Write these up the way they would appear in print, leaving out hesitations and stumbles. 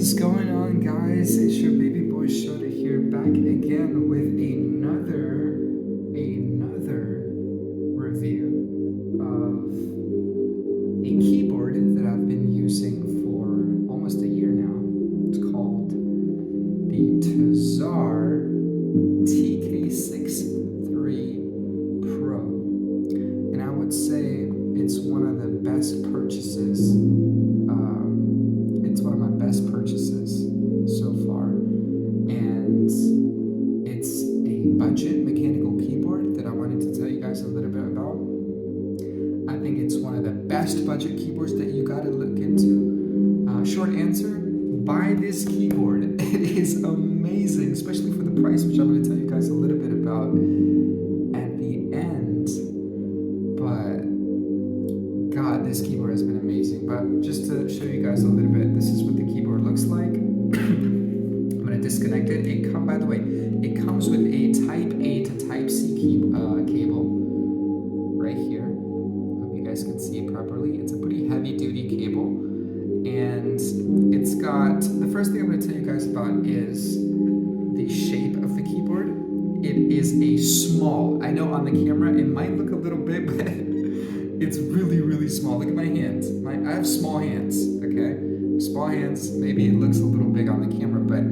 is going on, guys? It's your baby boy Shota here, back again with another review of a keyboard that I've been using for almost a year now. It's called the Tezarre TK-63 Pro, and I would say it's one of the best purchases. It's one of my best purchases so far, and it's a budget mechanical keyboard that I wanted to tell you guys a little bit about. I think it's one of the best budget keyboards that you gotta look into. Short answer, buy this keyboard. It is amazing, especially for the price, which I'm going to tell you guys a little bit about at the end. But God, this keyboard has been amazing. But just to show you guys a little bit, this is what the keyboard looks like. I'm going to disconnect it. By the way, it comes with a Type A to Type C cable right here. Hope you guys can see it properly. It's a pretty heavy duty cable. And it's got, the first thing I'm going to tell you guys about is the shape of the keyboard. It is a small, I know on the camera it might look a little big, but it's really, really small. Look at my hands. I have small hands, okay? Small hands, maybe it looks a little big on the camera, but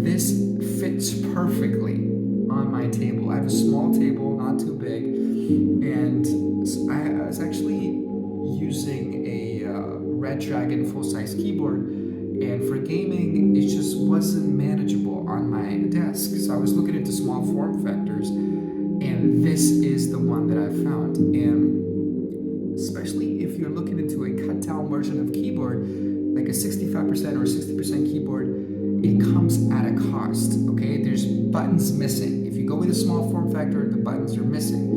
this fits perfectly on my table. I have a small table, not too big, and I was actually using a Red Dragon full-size keyboard, and for gaming it just wasn't manageable on my desk, so I was looking into small form factors, and this is the one that I found. And especially if you're looking into a cut down version of keyboard, like a 65% or 60% keyboard, it comes at a cost, okay? There's buttons missing. If you go with a small form factor, the buttons are missing.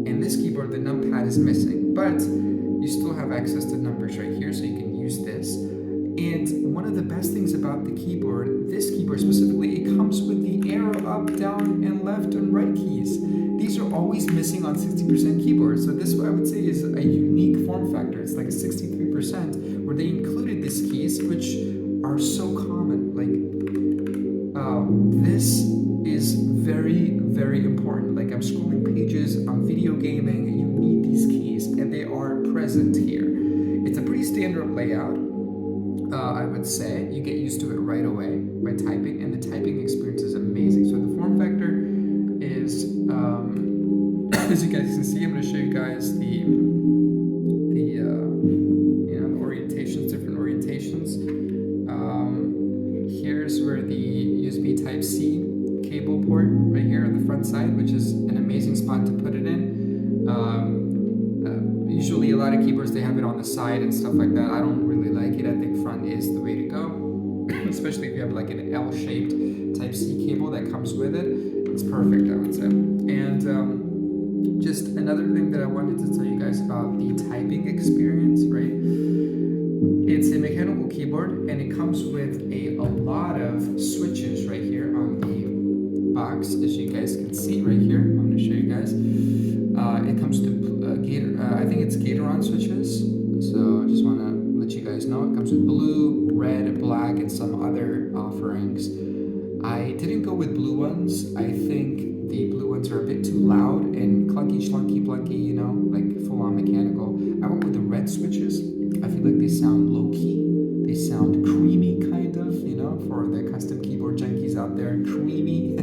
In this keyboard, the numpad is missing, but you still have access to numbers right here, so you can use this. And one of the best things about the keyboard, this keyboard specifically, it comes with the arrow up, down, and left and right keys. These are always missing on 60% keyboards, so this, I would say, is a unique form factor. It's like a 63%, where they included these keys, which are so common. Like, this is very, very important. Like, I'm scrolling pages on video gaming, and you need these keys, and they are present here. It's a pretty standard layout, I would say. You get used to it right away by typing, and the typing experience is amazing. So the form factor is, as you guys can see, I'm going to show you guys the orientations, different orientations. Here's where the USB Type-C cable port right here on the front side, which is an amazing spot to put it in. Usually a lot of keyboards, they have it on the side and stuff like that. I don't really like it. I think front is the way to go, especially if you have like an L-shaped Type-C cable that comes with it. It's perfect, I would say. And just another thing that I wanted to tell you guys about the typing experience, right? It's a mechanical keyboard, and it comes with a lot of switches right here on the box, as you guys can see right here. I'm going to show you guys. It comes to I think it's Gatoron switches, so I just want to let you guys know. It comes with blue, red, black, and some other offerings. I didn't go with blue ones. I think the blue ones are a bit too loud and clunky, schlunky, plunky, you know, like full-on mechanical. I went with the red switches. I feel like they sound low-key. They sound creamy, kind of, you know, for the custom keyboard junkies out there. Creamy.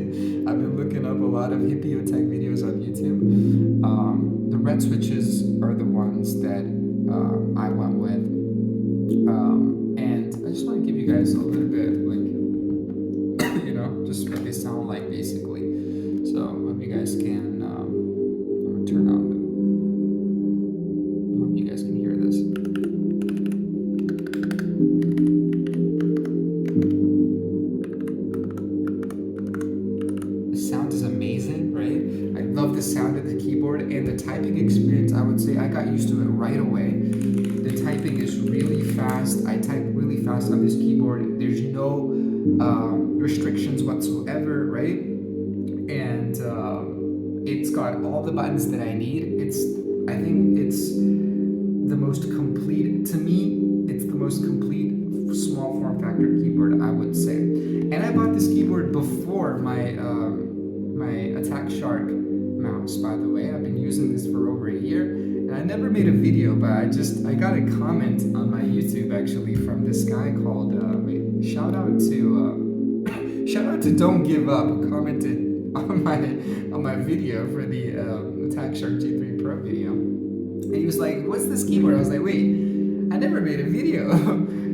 I've been looking up a lot of Hippio-tech videos on YouTube. The red switches are the ones that I went with. And I just want to give you guys a little bit, like, you know, just what they sound like, basically. So I hope you guys can, I'm going to turn on the, I hope you guys can hear this. The sound is amazing, right? I love the sound of the keyboard, and the typing experience, I would say I got used to it right away. The typing is really fast. I type really fast on this keyboard. There's no restrictions whatsoever, right? And it's got all the buttons that I need. I think it's the most complete, to me, it's the most complete small form factor keyboard, I would say. And I bought this keyboard before my Attack Shark mouse, by the way. I've been using this for over a year, and I never made a video, but I got a comment on my YouTube actually from this guy called shout out to Don't Give Up, who commented on my video for the Attack Shark G3 Pro video. And he was like, "What's this keyboard?" I was like, "Wait, I never made a video."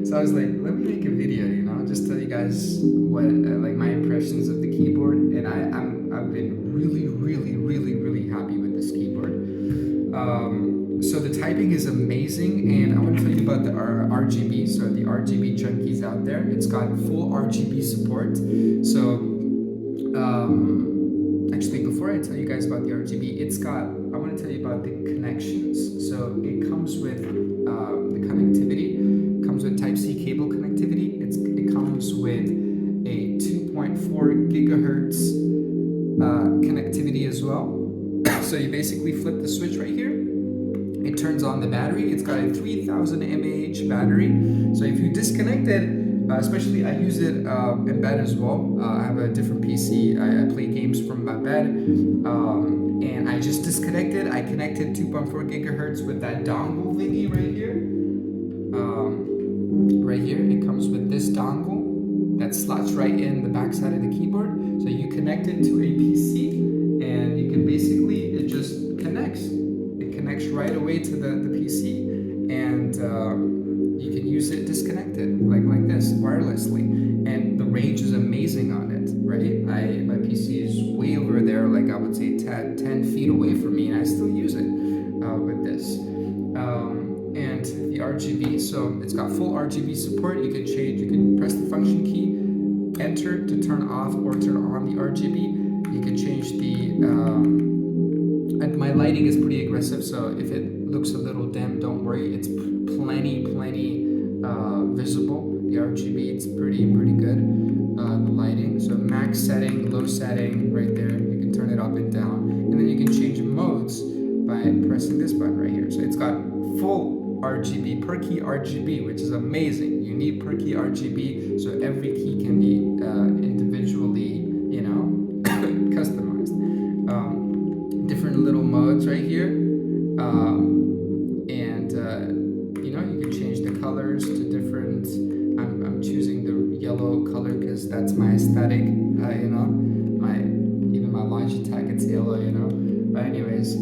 So I was like, "Let me make a video, just tell you guys what like my impressions of the keyboard." And I've been really happy with this keyboard. So the typing is amazing, and I want to tell you about the RGB. So the RGB junkies out there, it's got full RGB support. So actually, before I tell you guys about the RGB, I want to tell you about the connections. So it comes with the connectivity. It comes with Type-C cable connectivity. It comes with a 2.4 gigahertz connectivity as well. So you basically flip the switch right here. It turns on the battery. It's got a 3000 mAh battery. So if you disconnect it, especially I use it in bed as well. I have a different PC. I play games from my bed, and I just disconnected. I connected 2.4 gigahertz with that dongle thingy right here. Right here, it comes with this dongle that slots right in the back side of the keyboard. So you connect it to a PC, and you can basically, it just connects. It connects right away to the PC, and you can use it disconnected, like this, wirelessly. And the range is amazing on it, right? My PC is way over there, like I would say 10 feet away from me, and I still use it with this. And the RGB, so it's got full RGB support. You can press the function key, enter to turn off or turn on the RGB. You can change my lighting is pretty aggressive, so if it looks a little dim, don't worry. It's plenty visible. The RGB, it's pretty good. The lighting, so max setting, low setting, right there. You can turn it up and down, and then you can change modes by pressing this button right here. So it's got full RGB, per key RGB, which is amazing. You need per key RGB, so every key can be individually, customized. Different little modes right here, and you can change the colors to different. I'm choosing the yellow color because that's my aesthetic. Even my Logitech, it's yellow. But anyways,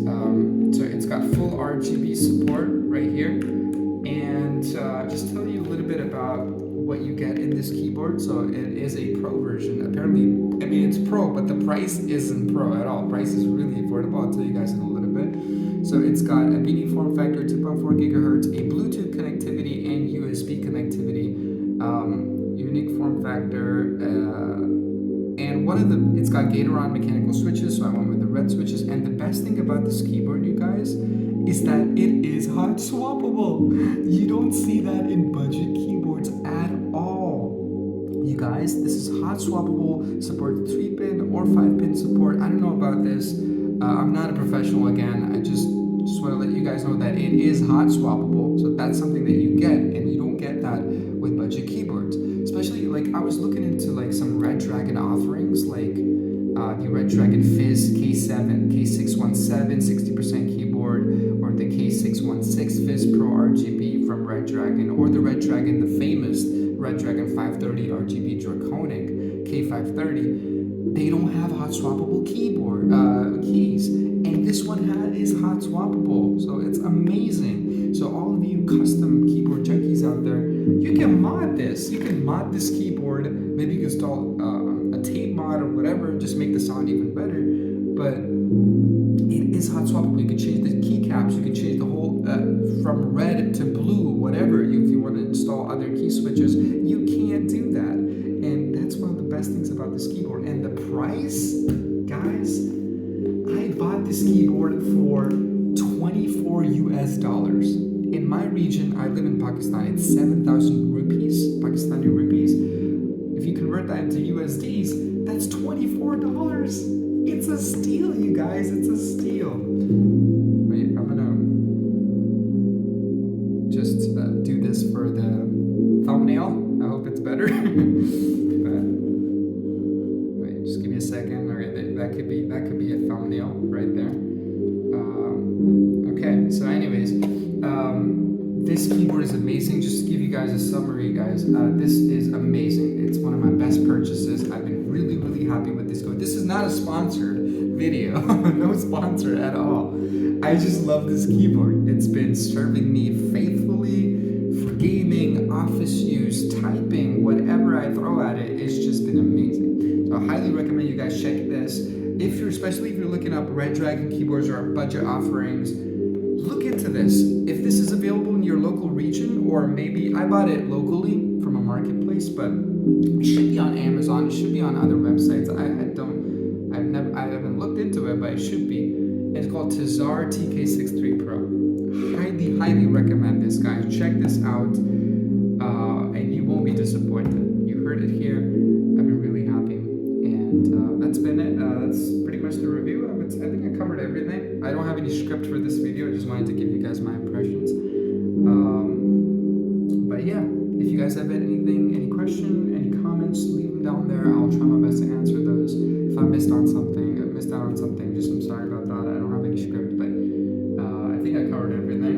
so it's got full RGB support right here, and just tell you a little bit about what you get in this keyboard. So it is a pro version. Apparently, it's pro, but the price isn't pro at all. Price is really affordable. I'll tell you guys in a little bit. So it's got a mini form factor, 2.4 gigahertz, a Bluetooth connectivity, and USB connectivity. Unique form factor, and it's got Gatoron mechanical switches. So I went with the red switches. And the best thing about this keyboard, you guys, is that it is hot swappable. You don't see that in budget keyboards at all. You guys, this is hot swappable, supports 3-pin or 5-pin support. I don't know about this. I'm not a professional again. I just want to let you guys know that it is hot swappable. So that's something that you get, and you don't get that with budget keyboards. Especially, like, I was looking into like some Red Dragon offerings, like the Red Dragon Fizz K617 60% keyboard, or the K616 Fizz Pro RGB from Red Dragon, or the Red Dragon, the famous Red Dragon 530 RGB Draconic K530. They don't have hot swappable keyboard keys, and this one is hot swappable, so it's amazing. So all of you custom keyboard junkies out there, you can mod this. You can mod this keyboard. Maybe you can install a tape mod or whatever, just make the sound even better. But it is hot swappable. You can change the keycaps. You can change the whole from red to blue, whatever. If you want to install other key switches, you can do that. And that's one of the best things about this keyboard. And the price, guys, I bought this keyboard for $24 US. In my region, I live in Pakistan, it's 7,000 rupees, Pakistani rupees. If you convert that into USDs, that's $24. It's a steal, you guys, it's a steal. Wait, I'm gonna just do this for the thumbnail. right there. Okay, so anyways, this keyboard is amazing. Just to give you guys a summary, guys, this is amazing. It's one of my best purchases. I've been really, really happy with this keyboard. This is not a sponsored video, no sponsor at all. I just love this keyboard. It's been serving me faithfully for gaming, office use, typing, whatever I throw at it. It's just been amazing. So I highly recommend you guys check this. Especially if you're looking up Red Dragon keyboards or budget offerings, look into this. If this is available in your local region, or maybe I bought it locally from a marketplace, but it should be on Amazon. It should be on other websites. I haven't looked into it, but it should be. It's called Tezarre TK-63 Pro. Highly, highly recommend this, guys. Check this out, and you won't be disappointed. You heard it here. I've been really happy, and that's been it. That's pretty much the review. I think I covered everything. I don't have any script for this video. I just wanted to give you guys my impressions. But yeah, if you guys have any question, any comments, leave them down there. I'll try my best to answer those. If I missed out on something, just I'm sorry about that. I don't have any script, but I think I covered everything.